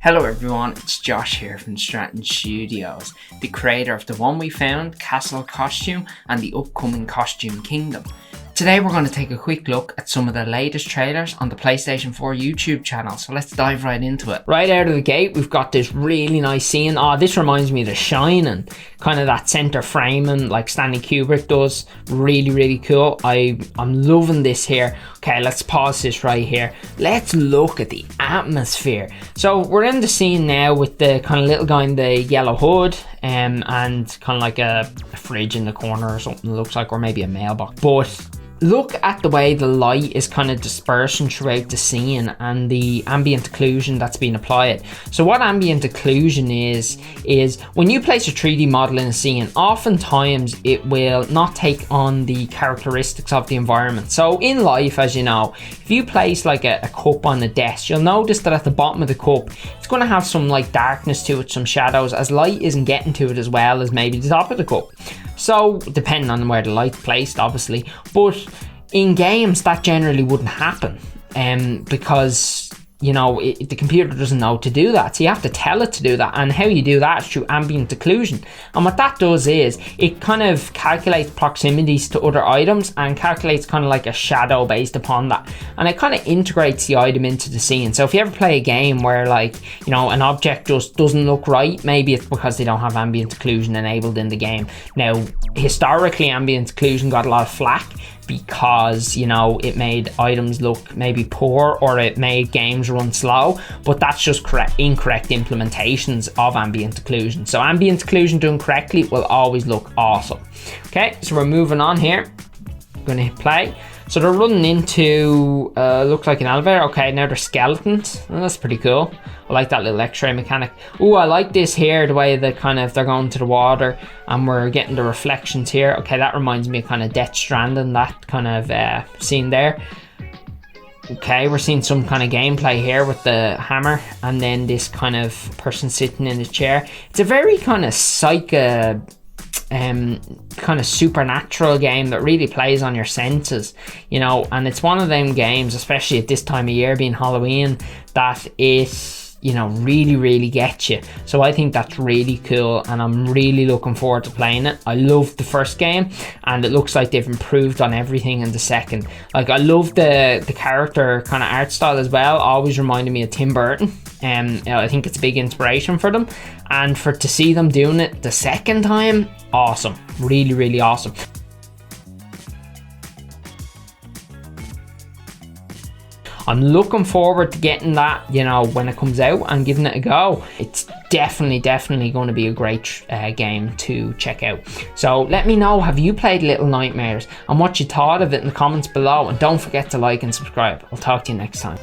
Hello everyone, it's Josh here from Stratton Studios, the creator of The One We Found, Castle Costume and the upcoming Costume Kingdom. Today we're going to take a quick look at some of the latest trailers on the PlayStation 4 YouTube channel, so let's dive right into it. Right out of the gate we've got this really nice scene. This reminds me of The Shining, kind of that center framing like Stanley Kubrick does. Really cool. I'm loving this here. Okay, let's pause this right here. Let's look at the atmosphere. So we're in the scene now with the kind of little guy in the yellow hood and kind of like a fridge in the corner or something it looks like, or maybe a mailbox. But look at the way the light is kind of dispersing throughout the scene and the ambient occlusion that's being applied. So what ambient occlusion is when you place a 3D model in a scene, oftentimes it will not take on the characteristics of the environment. So in life, as you know, if you place like a cup on the desk, you'll notice that at the bottom of the cup, it's going to have some like darkness to it, some shadows, as light isn't getting to it as well as maybe the top of the cup. So depending on where the light's placed, obviously, but in games that generally wouldn't happen because you know the computer doesn't know to do that, so you have to tell it to do that, and how you do that is through ambient occlusion. And what that does is it kind of calculates proximities to other items and calculates kind of like a shadow based upon that, and it kind of integrates the item into the scene. So if you ever play a game where like, you know, an object just doesn't look right, maybe it's because they don't have ambient occlusion enabled in the game. Now historically ambient occlusion got a lot of flack because, you know, it made items look maybe poor or it made games run slow, but that's just incorrect implementations of ambient occlusion. So ambient occlusion done correctly will always look awesome. Okay, so we're moving on here. I'm gonna hit play. So they're running into looks like an elevator. Okay, now they're skeletons. Oh, that's pretty cool. I like that little X-ray mechanic. Oh, I like this here, the way that kind of they're going to the water and we're getting the reflections here. Okay, that reminds me of kind of Death Stranding, that kind of scene there. Okay, we're seeing some kind of gameplay here with the hammer and then this kind of person sitting in a chair. It's a very kind of kind of supernatural game that really plays on your senses, you know, and it's one of them games, especially at this time of year being Halloween, that it, you know, really gets you. So I think that's really cool and I'm really looking forward to playing it. I loved the first game and it looks like they've improved on everything in the second. Like I love the character kind of art style as well, always reminded me of Tim Burton. I think it's a big inspiration for them, and to see them doing it the second time, awesome, really awesome. I'm looking forward to getting that, you know, when it comes out and giving it a go. It's definitely going to be a great game to check out. So let me know, have you played Little Nightmares and what you thought of it in the comments below, and don't forget to like and subscribe. I'll talk to you next time.